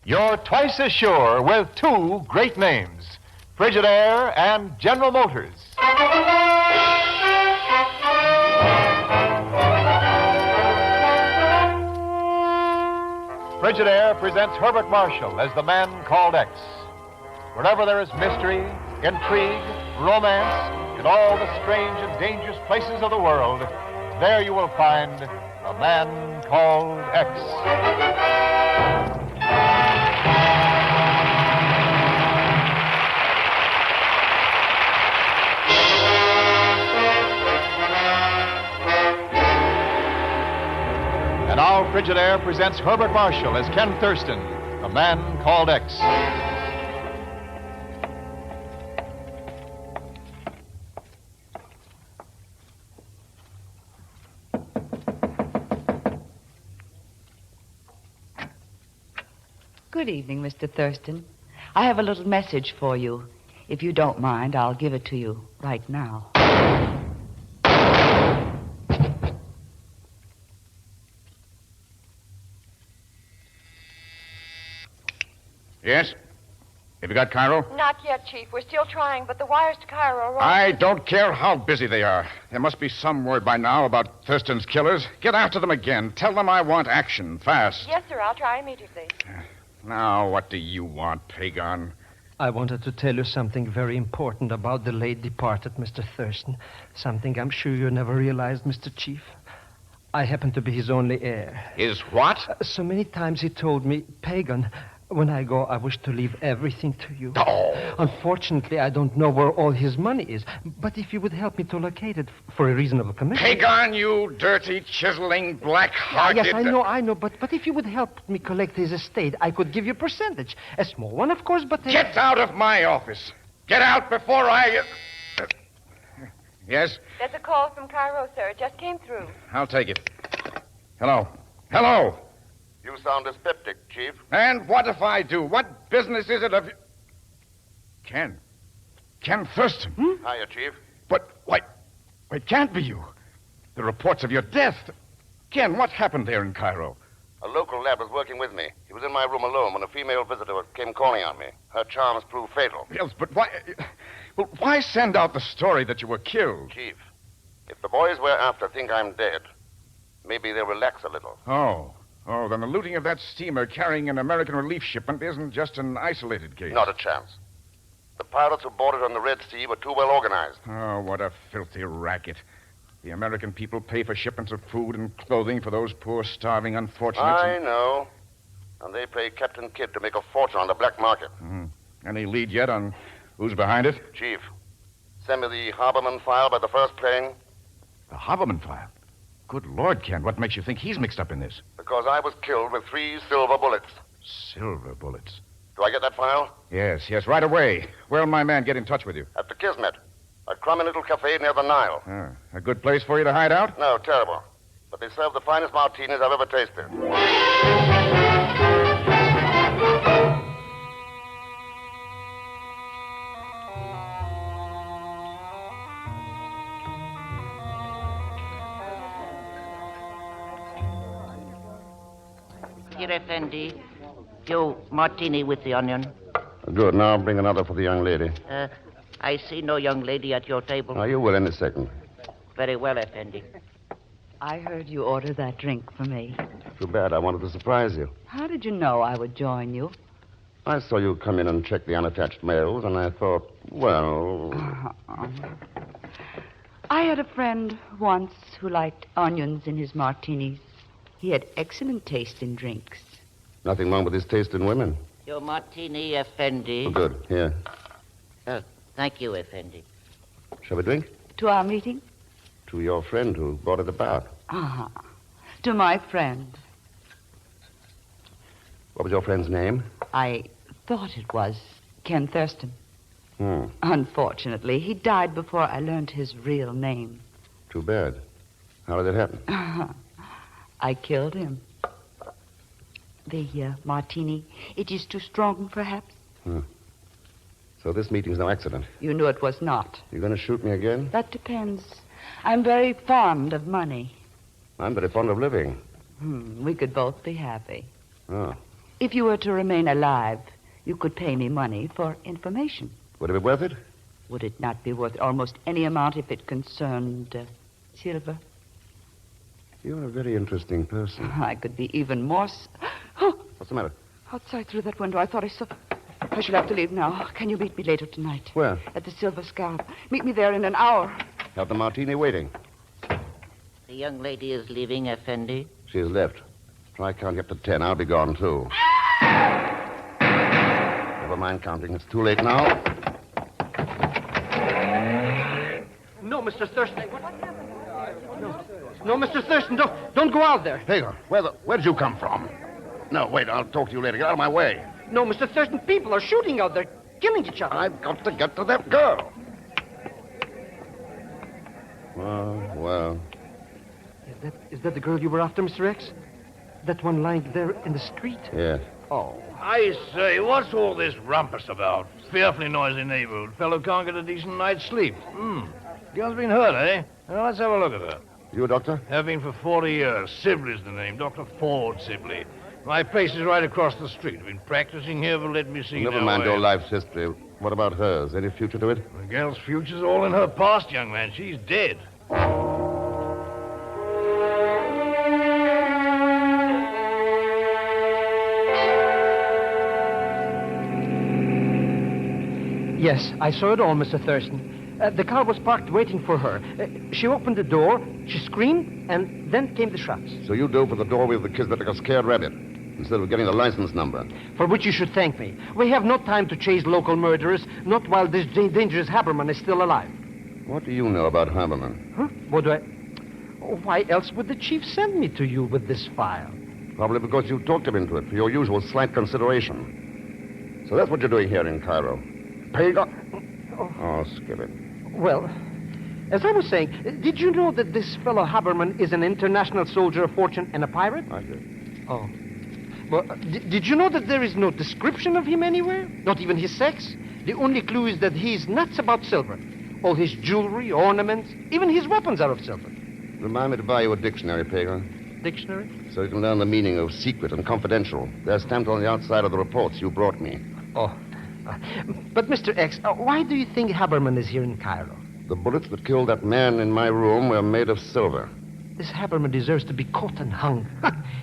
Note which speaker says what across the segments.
Speaker 1: You're twice as sure with two great names, Frigidaire and General Motors. Frigidaire presents Herbert Marshall as the man called X. Wherever there is mystery, intrigue, romance, in all the strange and dangerous places of the world, there you will find the man called X. And now Frigidaire presents Herbert Marshall as Ken Thurston, the man called X.
Speaker 2: Good evening, Mr. Thurston. I have a little message for you. If you don't mind, I'll give it to you right now.
Speaker 3: Yes? Have you got Cairo?
Speaker 4: Not yet, Chief. We're still trying, but the wires to Cairo are all...
Speaker 3: I don't care how busy they are. There must be some word by now about Thurston's killers. Get after them again. Tell them I want action, fast.
Speaker 4: Yes, sir. I'll try immediately.
Speaker 3: Now, what do you want, Pegon?
Speaker 5: I wanted to tell you something very important about the late departed Mr. Thurston. Something I'm sure you never realized, Mr. Chief. I happen to be his only heir.
Speaker 3: Is what?
Speaker 5: So many times he told me, Pegon, when I go, I wish to leave everything to you.
Speaker 3: Oh.
Speaker 5: Unfortunately, I don't know where all his money is. But if you would help me to locate it for a reasonable commission...
Speaker 3: Pegon, you dirty, chiseling, black-hearted...
Speaker 5: Yes, I know. But if you would help me collect his estate, I could give you a percentage. A small one, of course, but...
Speaker 3: Get out of my office. Get out before I... Yes?
Speaker 4: There's a call from Cairo, sir. It just came through.
Speaker 3: I'll take it. Hello? Hello?
Speaker 6: You sound dyspeptic, Chief.
Speaker 3: And what if I do? What business is it of... Ken Thurston.
Speaker 6: Hiya, Chief.
Speaker 3: But why, it can't be you. The reports of your death. Ken, what happened there in Cairo?
Speaker 6: A local lad was working with me. He was in my room alone when a female visitor came calling on me. Her charms proved fatal.
Speaker 3: Yes, but why... Well, why send out the story that you were killed?
Speaker 6: Chief, if the boys we're after think I'm dead, maybe they'll relax a little.
Speaker 3: Oh, then the looting of that steamer carrying an American relief shipment isn't just an isolated case.
Speaker 6: Not a chance. The pirates who boarded on the Red Sea were too well organized.
Speaker 3: Oh, what a filthy racket. The American people pay for shipments of food and clothing for those poor, starving unfortunates.
Speaker 6: I know. And they pay Captain Kidd to make a fortune on the black market.
Speaker 3: Mm-hmm. Any lead yet on who's behind it?
Speaker 6: Chief, send me the Harborman file by the first plane.
Speaker 3: The Harborman file? Good Lord, Ken, what makes you think he's mixed up in this?
Speaker 6: Because I was killed with 3 silver bullets.
Speaker 3: Silver bullets?
Speaker 6: Do I get that file?
Speaker 3: Yes, right away. Where'll my man get in touch with you?
Speaker 6: At the Kismet, a crummy little cafe near the Nile.
Speaker 3: A good place for you to hide out?
Speaker 6: No, terrible. But they serve the finest martinis I've ever tasted.
Speaker 7: Here, Effendi. You, martini with the onion.
Speaker 6: Good. Now bring another for the young lady.
Speaker 7: I see no young lady at your table.
Speaker 6: Now, you will in a second.
Speaker 7: Very well, Effendi.
Speaker 2: I heard you order that drink for me.
Speaker 6: Too bad. I wanted to surprise you.
Speaker 2: How did you know I would join you?
Speaker 6: I saw you come in and check the unattached mails, and I thought, well...
Speaker 2: I had a friend once who liked onions in his martinis. He had excellent taste in drinks.
Speaker 6: Nothing wrong with his taste in women.
Speaker 7: Your martini, Effendi.
Speaker 6: Oh, good. Here.
Speaker 7: Thank you, Effendi.
Speaker 6: Shall we drink?
Speaker 2: To our meeting?
Speaker 6: To your friend who brought it about.
Speaker 2: To my friend.
Speaker 6: What was your friend's name?
Speaker 2: I thought it was Ken Thurston.
Speaker 6: Hmm.
Speaker 2: Unfortunately, he died before I learned his real name.
Speaker 6: Too bad. How did it happen?
Speaker 2: I killed him. The martini, it is too strong, perhaps?
Speaker 6: So this meeting's no accident.
Speaker 2: You knew it was not.
Speaker 6: You going to shoot me again?
Speaker 2: That depends. I'm very fond of money.
Speaker 6: I'm very fond of living.
Speaker 2: We could both be happy.
Speaker 6: Oh.
Speaker 2: If you were to remain alive, you could pay me money for information.
Speaker 6: Would it be worth it?
Speaker 2: Would it not be worth almost any amount if it concerned silver?
Speaker 6: You're a very interesting person.
Speaker 2: I could be even more... Oh,
Speaker 6: What's the matter?
Speaker 2: outside through that window, I thought I saw... I shall have to leave now. Can you meet me later tonight?
Speaker 6: Where?
Speaker 2: At the Silver Scarab. Meet me there in an hour.
Speaker 6: Have the martini waiting.
Speaker 7: The young lady is leaving, Effendi.
Speaker 6: She's left. Try counting up to 10. I'll be gone, too. Never mind counting. It's too late now.
Speaker 5: No, Mr. Thurston. No, Mr. Thurston, don't go out there.
Speaker 6: Pegon, where did you come from? No, wait, I'll talk to you later. Get out of my way.
Speaker 5: No, Mr. Thurston, people are shooting out there, killing each other.
Speaker 6: I've got to get to that girl. Well.
Speaker 5: Is that the girl you were after, Mr. X? That one lying there in the street?
Speaker 6: Yeah.
Speaker 5: Oh.
Speaker 8: I say, what's all this rumpus about? Fearfully noisy neighborhood. Fellow can't get a decent night's sleep. Girl's been hurt, eh? Well, let's have a look at her.
Speaker 6: You a doctor?
Speaker 8: Have been for 40 years. Sibley's the name. Dr. Ford Sibley. My place is right across the street. I've been practicing here, but let me see.
Speaker 6: Never mind your life's history. What about hers? Any future to it?
Speaker 8: The girl's future's all in her past, young man. She's dead.
Speaker 5: Yes, I saw it all, Mr. Thurston. The car was parked waiting for her. She opened the door, she screamed, and then came the shots.
Speaker 6: So you dove for the doorway with the kids like a scared rabbit, instead of getting the license number.
Speaker 5: For which you should thank me. We have no time to chase local murderers, not while this dangerous Haberman is still alive.
Speaker 6: What do you know about Haberman?
Speaker 5: Huh? What do I... Oh, why else would the chief send me to you with this file?
Speaker 6: Probably because you talked him into it for your usual slight consideration. So that's what you're doing here in Cairo. Pegon? Oh, skip it.
Speaker 5: Well, as I was saying, did you know that this fellow Haberman is an international soldier of fortune and a pirate?
Speaker 6: I did.
Speaker 5: Oh. Well, did you know that there is no description of him anywhere? Not even his sex? The only clue is that he's nuts about silver. All his jewelry, ornaments, even his weapons are of silver.
Speaker 6: Remind me to buy you a dictionary, Pegon.
Speaker 5: Dictionary?
Speaker 6: So you can learn the meaning of secret and confidential. They're stamped on the outside of the reports you brought me.
Speaker 5: Oh. But, Mr. X, why do you think Haberman is here in Cairo?
Speaker 6: The bullets that killed that man in my room were made of silver.
Speaker 5: This Haberman deserves to be caught and hung.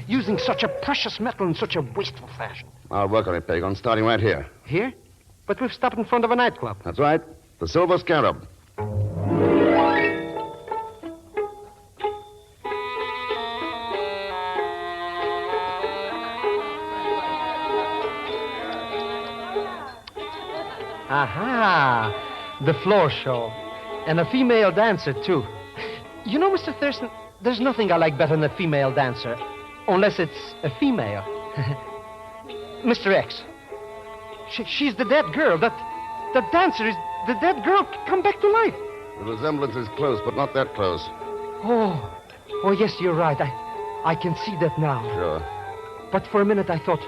Speaker 5: Using such a precious metal in such a wasteful fashion.
Speaker 6: I'll work on it, Pegon, starting right here.
Speaker 5: Here? But we've stopped in front of a nightclub.
Speaker 6: That's right. The Silver Scarab.
Speaker 5: Aha! The floor show. And a female dancer, too. You know, Mr. Thurston, there's nothing I like better than a female dancer. Unless it's a female. Mr. X. She's the dead girl. That dancer is the dead girl come back to life.
Speaker 6: The resemblance is close, but not that close.
Speaker 5: Oh, yes, you're right. I can see that now.
Speaker 6: Sure.
Speaker 5: But for a minute I thought,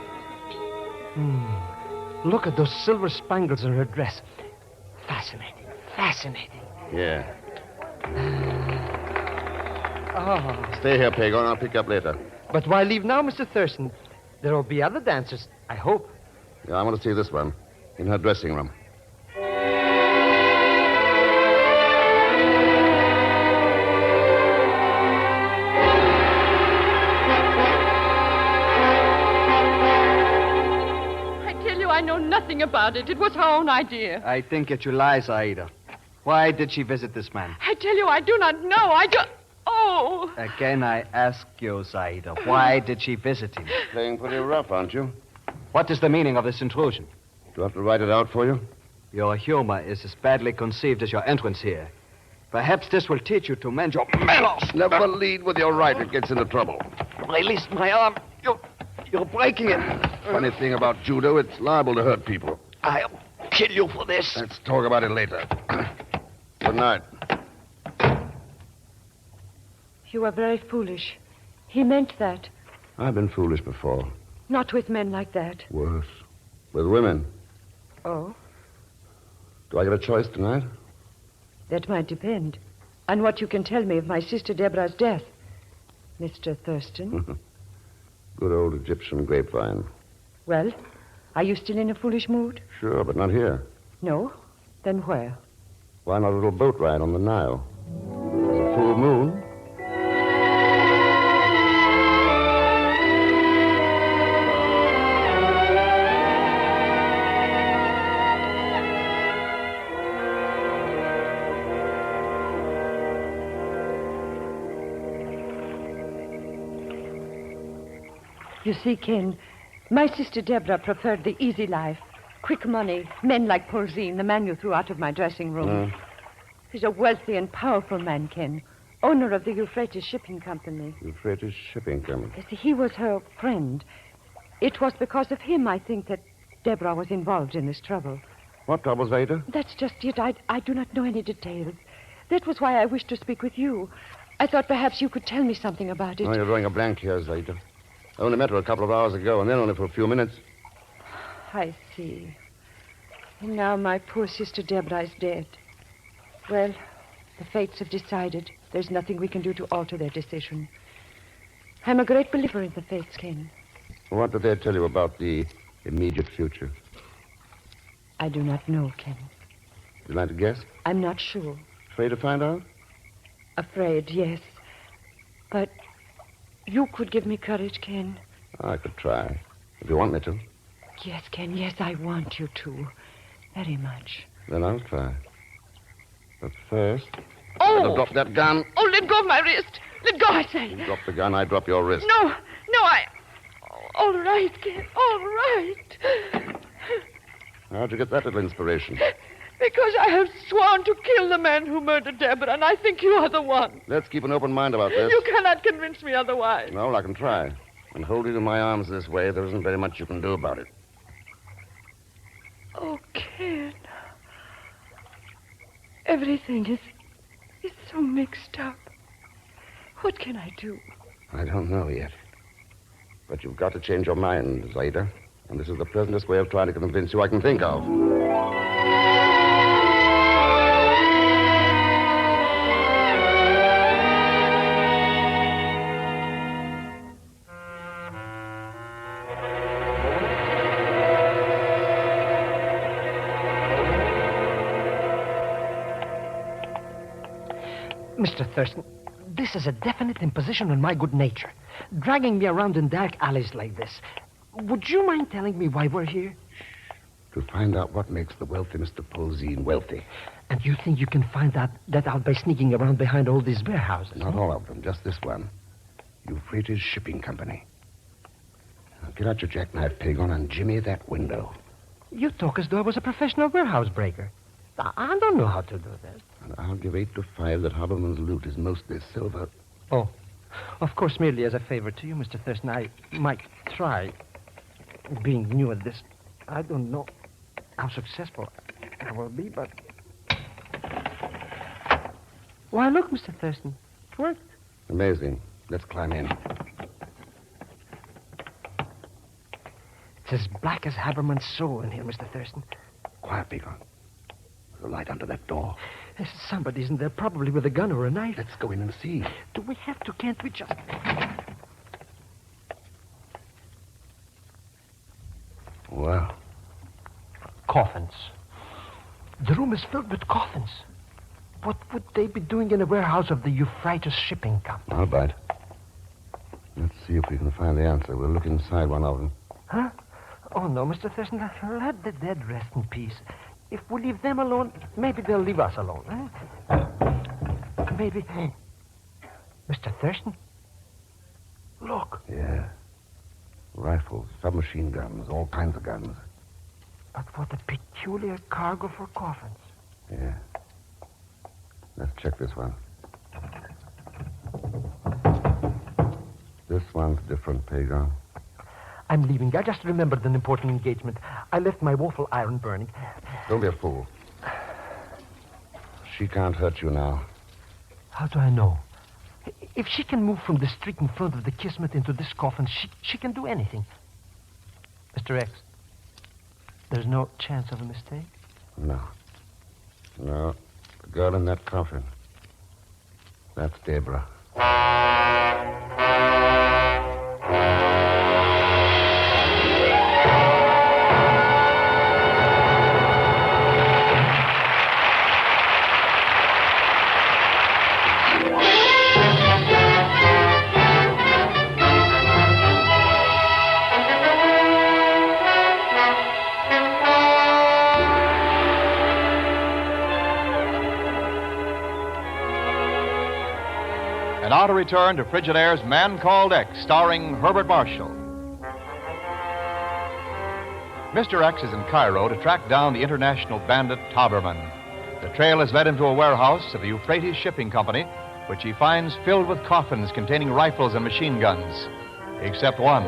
Speaker 5: look at those silver spangles on her dress. Fascinating, fascinating.
Speaker 6: Yeah.
Speaker 5: Oh.
Speaker 6: Stay here, Pegon. I'll pick you up later.
Speaker 5: But why leave now, Mr. Thurston? There will be other dancers, I hope.
Speaker 6: Yeah, I want to see this one. In her dressing room.
Speaker 4: I know nothing about it. It was her own idea.
Speaker 9: I think that you lie, Zaida. Why did she visit this man?
Speaker 4: I tell you, I do not know. Oh!
Speaker 9: Again, I ask you, Zaida, why did she visit him?
Speaker 6: Playing pretty rough, aren't you?
Speaker 9: What is the meaning of this intrusion?
Speaker 6: Do I have to write it out for you?
Speaker 9: Your humor is as badly conceived as your entrance here. Perhaps this will teach you to mend your manners.
Speaker 6: Never lead with your right. It gets into trouble.
Speaker 9: Release my arm. You're breaking it.
Speaker 6: Funny thing about judo, it's liable to hurt people.
Speaker 9: I'll kill you for this.
Speaker 6: Let's talk about it later. Good night.
Speaker 4: You are very foolish. He meant that.
Speaker 6: I've been foolish before.
Speaker 4: Not with men like that.
Speaker 6: Worse. With women.
Speaker 4: Oh?
Speaker 6: Do I get a choice tonight?
Speaker 4: That might depend on what you can tell me of my sister Deborah's death, Mr. Thurston.
Speaker 6: Good old Egyptian grapevine.
Speaker 4: Well, are you still in a foolish mood?
Speaker 6: Sure, but not here.
Speaker 4: No? Then where?
Speaker 6: Why not a little boat ride on the Nile? There's a full moon.
Speaker 4: You see, Ken, my sister Deborah preferred the easy life. Quick money, men like Polzine, the man you threw out of my dressing room. He's a wealthy and powerful man, Ken. Owner of the Euphrates Shipping Company.
Speaker 6: Euphrates Shipping Company.
Speaker 4: You see, he was her friend. It was because of him, I think, that Deborah was involved in this trouble.
Speaker 6: What trouble, Zeta?
Speaker 4: That's just it. I do not know any details. That was why I wished to speak with you. I thought perhaps you could tell me something about it.
Speaker 6: Oh, you're drawing a blank here, Zeta. I only met her a couple of hours ago, and then only for a few minutes.
Speaker 4: I see. And now my poor sister Deborah is dead. Well, the fates have decided. There's nothing we can do to alter their decision. I'm a great believer in the fates, Ken.
Speaker 6: What did they tell you about the immediate future?
Speaker 4: I do not know, Ken.
Speaker 6: Would you like to guess?
Speaker 4: I'm not sure.
Speaker 6: Afraid to find out?
Speaker 4: Afraid, yes. But you could give me courage, Ken.
Speaker 6: I could try, if you want me to.
Speaker 4: Yes, Ken, yes, I want you to. Very much.
Speaker 6: Then I'll try. But first...
Speaker 4: Oh!
Speaker 6: Better drop that gun.
Speaker 4: Oh, let go of my wrist. Let go, I say.
Speaker 6: You drop the gun, I drop your wrist.
Speaker 4: No, I... All right, Ken, all right.
Speaker 6: How'd you get that little inspiration?
Speaker 4: Because I have sworn to kill the man who murdered Deborah, and I think you are the one.
Speaker 6: Let's keep an open mind about this.
Speaker 4: You cannot convince me otherwise.
Speaker 6: No, I can try. And hold you in my arms this way, there isn't very much you can do about it.
Speaker 4: Oh, Ken. Everything is so mixed up. What can I do?
Speaker 6: I don't know yet. But you've got to change your mind, Zeta. And this is the pleasantest way of trying to convince you I can think of.
Speaker 5: Mr. Thurston, this is a definite imposition on my good nature. Dragging me around in dark alleys like this. Would you mind telling me why we're here?
Speaker 6: To find out what makes the wealthy Mr. Polzine wealthy.
Speaker 5: And you think you can find that out by sneaking around behind all these warehouses?
Speaker 6: Not all of them, just this one. Euphrates Shipping Company. Now get out your jackknife, Pegon, and jimmy that window.
Speaker 5: You talk as though I was a professional warehouse breaker. I don't know how to do that.
Speaker 6: And I'll give 8 to 5 that Haberman's loot is mostly silver.
Speaker 5: Oh, of course, merely as a favor to you, Mr. Thurston, I might try. Being new at this, I don't know how successful I will be, but... Why, look, Mr. Thurston. It worked.
Speaker 6: Amazing. Let's climb in.
Speaker 5: It's as black as Haberman's soul in here, Mr. Thurston.
Speaker 6: Quiet, Pegon. There's a light under that door.
Speaker 5: Somebody's in there, probably with a gun or a knife.
Speaker 6: Let's go in and see.
Speaker 5: Do we have to? Can't we just...
Speaker 6: Well,
Speaker 5: Coffins. The room is filled with coffins. What would they be doing in a warehouse of the Euphrates Shipping Company?
Speaker 6: I'll bite. Let's see if we can find the answer. We'll look inside one of them.
Speaker 5: Huh? Oh, no, Mr. Thurston. Let the dead rest in peace. If we leave them alone, maybe they'll leave us alone. Maybe... Mr. Thurston? Look.
Speaker 6: Yeah. Rifles, submachine guns, all kinds of guns.
Speaker 5: But what a peculiar cargo for coffins.
Speaker 6: Yeah. Let's check this one. This one's different, Pegon.
Speaker 5: I'm leaving. I just remembered an important engagement. I left my waffle iron burning.
Speaker 6: Don't be a fool. She can't hurt you now.
Speaker 5: How do I know? If she can move from the street in front of the Kismet into this coffin, she can do anything. Mr. X, there's no chance of a mistake?
Speaker 6: No. No. The girl in that coffin. That's Deborah.
Speaker 1: now to return to Frigidaire's Man Called X, starring Herbert Marshall. Mr. X is in Cairo to track down the international bandit Taberman. The trail has led him to a warehouse of the Euphrates Shipping Company, which he finds filled with coffins containing rifles and machine guns, except one,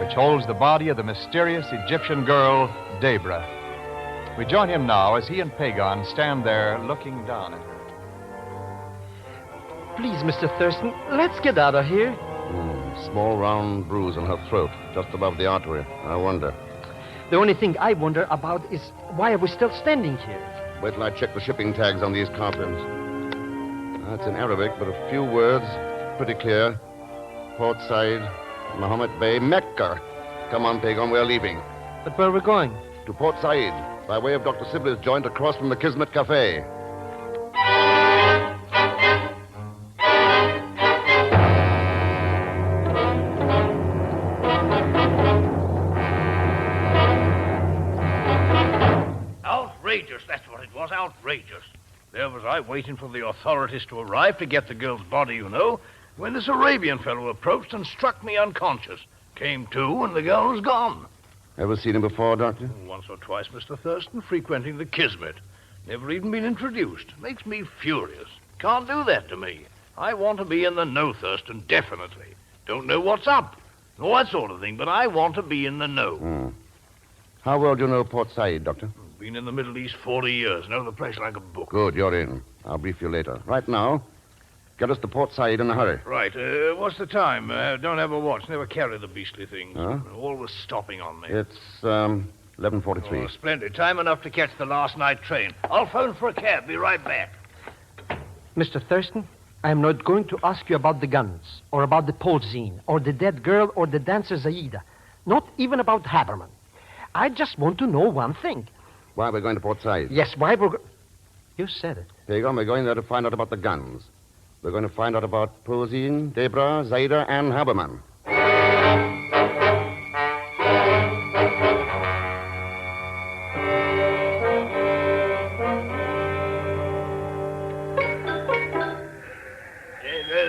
Speaker 1: which holds the body of the mysterious Egyptian girl, Debra. We join him now as he and Pegon stand there looking down at her.
Speaker 5: Please, Mr. Thurston, let's get out of here.
Speaker 6: Small round bruise on her throat, just above the artery. I wonder.
Speaker 5: The only thing I wonder about is why are we still standing here?
Speaker 6: Wait till I check the shipping tags on these coffins. It's in Arabic, but a few words, pretty clear. Port Said, Mohammed Bay, Mecca. Come on, Pegon, we're leaving.
Speaker 5: But where are we going?
Speaker 6: To Port Said, by way of Dr. Sibley's joint across from the Kismet Cafe.
Speaker 8: Outrageous, that's what it was, outrageous. There was I waiting for the authorities to arrive to get the girl's body, you know, when this Arabian fellow approached and struck me unconscious. Came to, and the girl was gone.
Speaker 6: Ever seen him before, Doctor?
Speaker 8: Once or twice, Mr. Thurston, frequenting the Kismet. Never even been introduced. Makes me furious. Can't do that to me. I want to be in the know, Thurston, definitely. Don't know what's up, all that sort of thing, but I want to be in the know.
Speaker 6: How well do you know Port Said, Doctor?
Speaker 8: Been in the Middle East 40 years. Know the place like a book.
Speaker 6: Good, you're in. I'll brief you later. Right now, get us to Port Said in a hurry.
Speaker 8: Right. What's the time? Don't have a watch. Never carry the beastly things.
Speaker 6: Huh?
Speaker 8: Always stopping on me.
Speaker 6: It's 11:43.
Speaker 8: Oh, splendid. Time enough to catch the last night train. I'll phone for a cab. Be right back.
Speaker 5: Mr. Thurston, I am not going to ask you about the guns, or about the Polzine, or the dead girl, or the dancer Zaida. Not even about Haberman. I just want to know one thing.
Speaker 6: Why we're going to Port Said?
Speaker 5: Yes, why we're... You said it.
Speaker 6: Pegon, we're going there to find out about the guns. We're going to find out about Polzine, Debra, Zaida, and Haberman.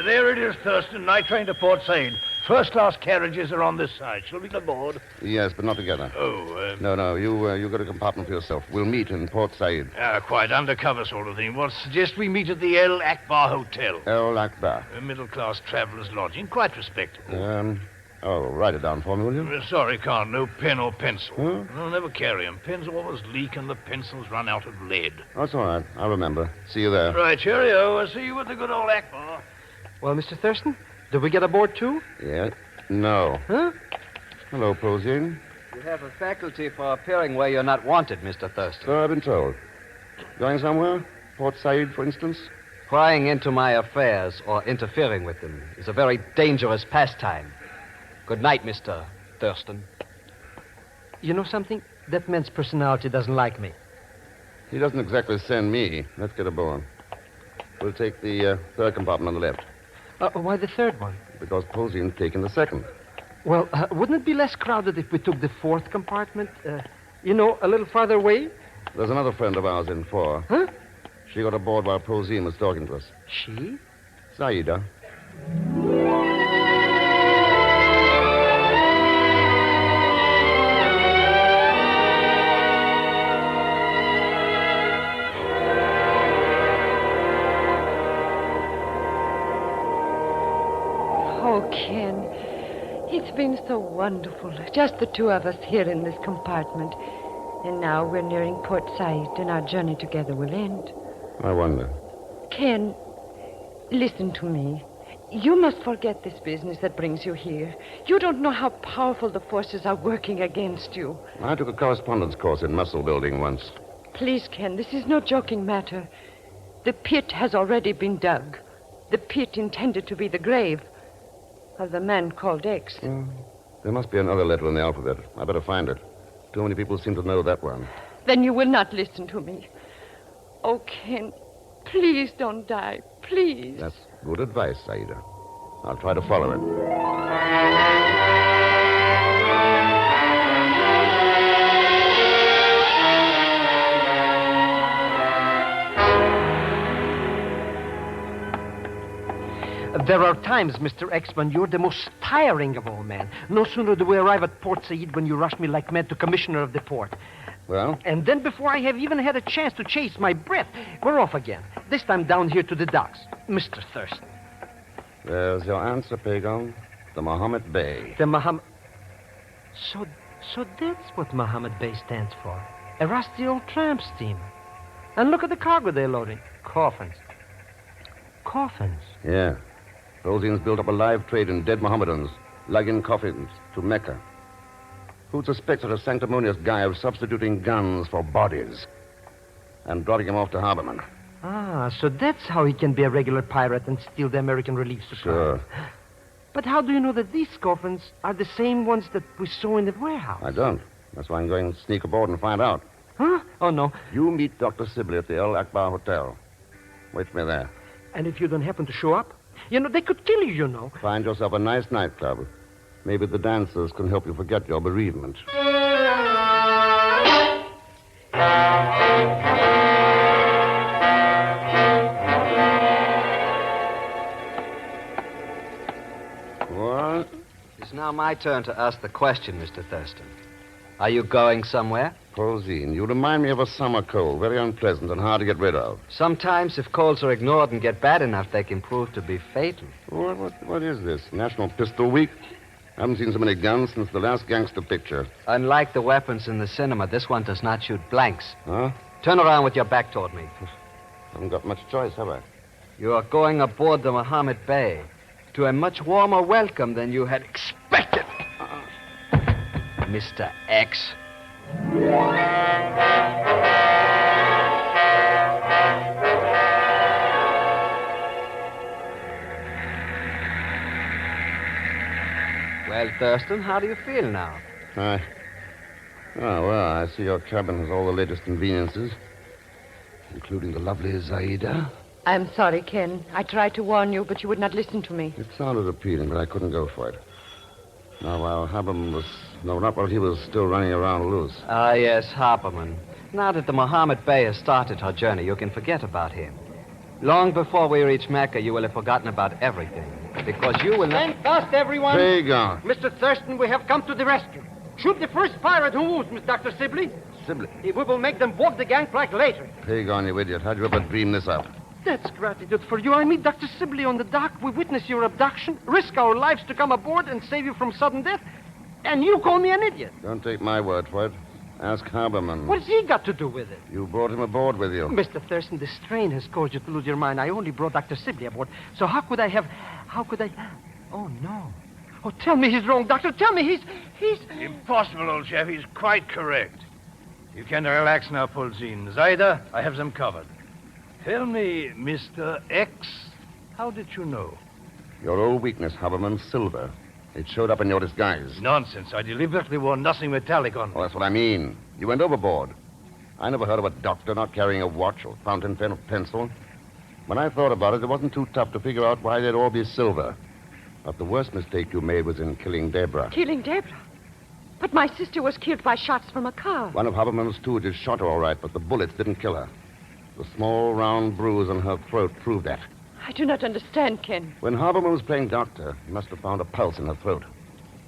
Speaker 8: There it is, Thurston. Night train to Port Said. First-class carriages are on this side. Shall we get aboard?
Speaker 6: Yes, but not together.
Speaker 8: Oh,
Speaker 6: No, you got a compartment for yourself. We'll meet in Port Said.
Speaker 8: Quite undercover sort of thing. Well, suggest we meet at the El Akbar Hotel.
Speaker 6: El Akbar.
Speaker 8: A middle-class traveler's lodging. Quite respectable.
Speaker 6: Write it down for me, will you?
Speaker 8: Sorry, can't. No pen or pencil.
Speaker 6: Huh?
Speaker 8: I'll never carry 'em. Pens always leak and the pencils run out of lead.
Speaker 6: That's all right. I'll remember. See you there.
Speaker 8: Right, cheerio. I'll see you at the good old Akbar.
Speaker 5: Well, Mr. Thurston, do we get aboard too?
Speaker 6: Yeah. No.
Speaker 5: Huh?
Speaker 6: Hello, Polzine.
Speaker 9: You have a faculty for appearing where you're not wanted, Mr. Thurston.
Speaker 6: So I've been told. Going somewhere? Port Said, for instance?
Speaker 9: Prying into my affairs or interfering with them is a very dangerous pastime. Good night, Mr. Thurston.
Speaker 5: You know something? That man's personality doesn't like me.
Speaker 6: He doesn't exactly send me. Let's get aboard. We'll take the third compartment on the left,
Speaker 5: Why the third one?
Speaker 6: because Polzine's taking the second.
Speaker 5: Well, wouldn't it be less crowded if we took the fourth compartment? A little farther away?
Speaker 6: There's another friend of ours in 4.
Speaker 5: Huh?
Speaker 6: She got aboard while Polzine was talking to us.
Speaker 5: She?
Speaker 6: Zaida.
Speaker 4: Oh, Ken, it's been so wonderful. Just the two of us here in this compartment. And now we're nearing Port Said, and our journey together will end.
Speaker 6: I wonder.
Speaker 4: Ken, listen to me. You must forget this business that brings you here. You don't know how powerful the forces are working against you.
Speaker 6: I took a correspondence course in muscle building once.
Speaker 4: Please, Ken, this is no joking matter. The pit has already been dug. The pit intended to be the grave of the man called X.
Speaker 6: There must be another letter in the alphabet. I better find it. Too many people seem to know that one.
Speaker 4: Then you will not listen to me. Oh, Ken, please don't die. Please.
Speaker 6: That's good advice, Zaida. I'll try to follow it.
Speaker 5: There are times, Mr. X, when you're the most tiring of all men. No sooner do we arrive at Port Said when you rush me like mad to commissioner of the port.
Speaker 6: Well?
Speaker 5: And then before I have even had a chance to chase my breath, we're off again. This time down here to the docks. Mr. Thurston.
Speaker 6: There's your answer, Pegon. The Mohammed Bay.
Speaker 5: The Mohammed... So that's what Mohammed Bay stands for. A rusty old tramp steamer. And look at the cargo they're loading. Coffins. Coffins?
Speaker 6: Yeah. Rosine's built up a live trade in dead Mohammedans, lugging coffins to Mecca. Who'd suspect such a sanctimonious guy of substituting guns for bodies and dropping him off to Harborman?
Speaker 5: Ah, so that's how he can be a regular pirate and steal the American relief supply.
Speaker 6: Sure.
Speaker 5: But how do you know that these coffins are the same ones that we saw in the warehouse?
Speaker 6: I don't. That's why I'm going to sneak aboard and find out.
Speaker 5: Huh? Oh, no.
Speaker 6: You meet Dr. Sibley at the El Akbar Hotel. Wait for me there.
Speaker 5: And if you don't happen to show up? You know, they could kill you, you know.
Speaker 6: Find yourself a nice nightclub. Maybe the dancers can help you forget your bereavement. What?
Speaker 9: It's now my turn to ask the question, Mr. Thurston. Are you going somewhere?
Speaker 6: Rosine, you remind me of a summer cold, very unpleasant and hard to get rid of.
Speaker 9: Sometimes, if colds are ignored and get bad enough, they can prove to be fatal.
Speaker 6: What is this? National Pistol Week? I haven't seen so many guns since the last gangster picture.
Speaker 9: Unlike the weapons in the cinema, this one does not shoot blanks.
Speaker 6: Huh?
Speaker 9: Turn around with your back toward me.
Speaker 6: Haven't got much choice, have I?
Speaker 9: You are going aboard the Mohammed Bay to a much warmer welcome than you had expected. Mr. X. Well, Thurston, how do you feel now?
Speaker 6: I see your cabin has all the latest conveniences, inclung the lovely Zaida.
Speaker 4: I'm sorry, Ken. I tried to warn you, but you would not listen to me.
Speaker 6: It sounded appealing, but I couldn't go for it. Now, while Haberman was... No, not while he was still running around loose.
Speaker 9: Ah, yes, Harperman. Now that the Mohammed Bay has started her journey, you can forget about him. Long before we reach Mecca, you will have forgotten about everything. Because you will not...
Speaker 5: Stand fast, everyone.
Speaker 6: Pegon.
Speaker 5: Mr. Thurston, we have come to the rescue. Shoot the first pirate who moves, Miss Dr. Sibley.
Speaker 6: Sibley?
Speaker 5: We will make them walk the gangplank later.
Speaker 6: Pegon, you idiot. How'd you ever dream this up?
Speaker 5: That's gratitude for you. I meet Dr. Sibley on the dock. We witness your abduction, risk our lives to come aboard and save you from sudden death. And you call me an idiot.
Speaker 6: Don't take my word for it. Ask Haberman.
Speaker 5: What's he got to do with it?
Speaker 6: You brought him aboard with you.
Speaker 5: Mr. Thurston, the strain has caused you to lose your mind. I only brought Dr. Sibley aboard. So how could I... Oh, no. Oh, tell me he's wrong, Doctor. Tell me he's...
Speaker 8: Impossible, old chap. He's quite correct. You can relax now, Polzine. Zaida, I have them covered. Tell me, Mr. X, how did you know?
Speaker 6: Your old weakness, Haberman, silver. It showed up in your disguise.
Speaker 8: Nonsense. I deliberately wore nothing metallic on me.
Speaker 6: Oh, that's what I mean. You went overboard. I never heard of a doctor not carrying a watch or fountain pen or pencil. When I thought about it wasn't too tough to figure out why they'd all be silver. But the worst mistake you made was in killing Deborah.
Speaker 4: Killing Deborah? But my sister was killed by shots from a car.
Speaker 6: One of Haberman's stooges shot her all right, but the bullets didn't kill her. The small, round bruise on her throat proved that.
Speaker 4: I do not understand, Ken.
Speaker 6: When Haberman was playing doctor, he must have found a pulse in her throat.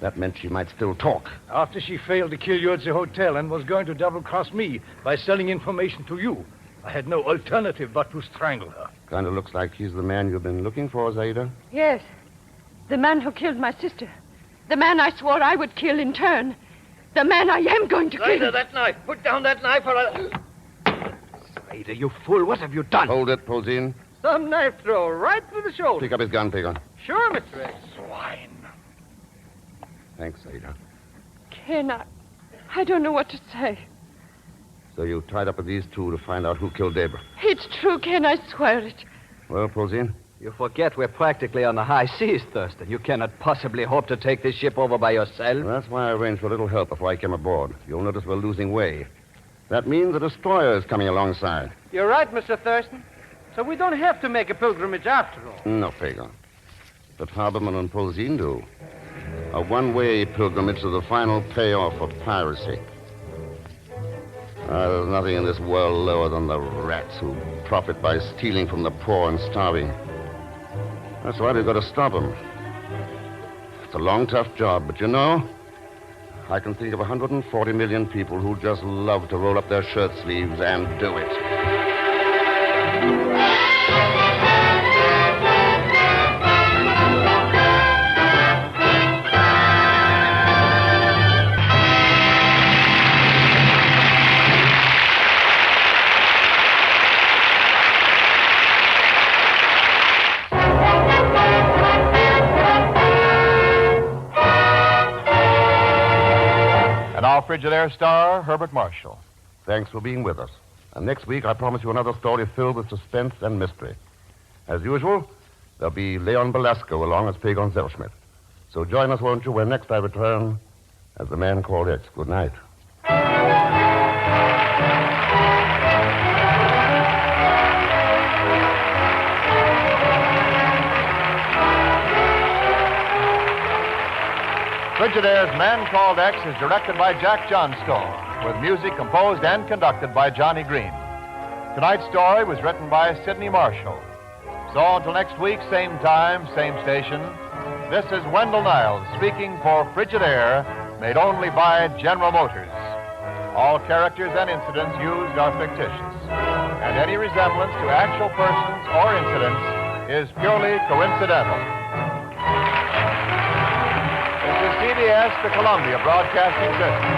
Speaker 6: That meant she might still talk.
Speaker 8: After she failed to kill you at the hotel and was going to double-cross me by selling information to you, I had no alternative but to strangle her.
Speaker 6: Kind of looks like he's the man you've been looking for, Zaida.
Speaker 4: Yes. The man who killed my sister. The man I swore I would kill in turn. The man I am going to kill.
Speaker 8: Zaida, that knife. Put down that knife or I'll...
Speaker 5: Zaida, you fool. What have you done?
Speaker 6: Hold it, Polzine.
Speaker 5: Some knife throw right through the shoulder.
Speaker 6: Pick up his gun, Pegon.
Speaker 5: Sure, Mr. X.
Speaker 8: Swine.
Speaker 6: Thanks, Zaida.
Speaker 4: Ken, I don't know what to say.
Speaker 6: So you tied up with these two to find out who killed Deborah.
Speaker 4: It's true, Ken. I swear it.
Speaker 6: Well, Polzine?
Speaker 9: You forget we're practically on the high seas, Thurston. You cannot possibly hope to take this ship over by yourself.
Speaker 6: Well, that's why I arranged for a little help before I came aboard. You'll notice we're losing way. That means a destroyer is coming alongside.
Speaker 5: You're right, Mr. Thurston. So we don't have to make a pilgrimage after all.
Speaker 6: No, Pegon. But Haberman and Polzine do. A one-way pilgrimage to the final payoff of piracy. There's nothing in this world lower than the rats who profit by stealing from the poor and starving. That's why we've got to stop him. It's a long, tough job, but you know, I can think of 140 million people who just love to roll up their shirt sleeves and do it.
Speaker 1: Now, Frigidaire star Herbert Marshall.
Speaker 6: Thanks for being with us. And next week, I promise you another story filled with suspense and mystery. As usual, there'll be Leon Belasco along as Pegon Zellschmidt. So join us, won't you, when next I return as the man called X. Good night.
Speaker 1: Frigidaire's Man Called X is directed by Jack Johnstone, with music composed and conducted by Johnny Green. Tonight's story was written by Sidney Marshall. So until next week, same time, same station, this is Wendell Niles speaking for Frigidaire, made only by General Motors. All characters and incidents used are fictitious, and any resemblance to actual persons or incidents is purely coincidental. This is CBS, the Columbia Broadcasting System.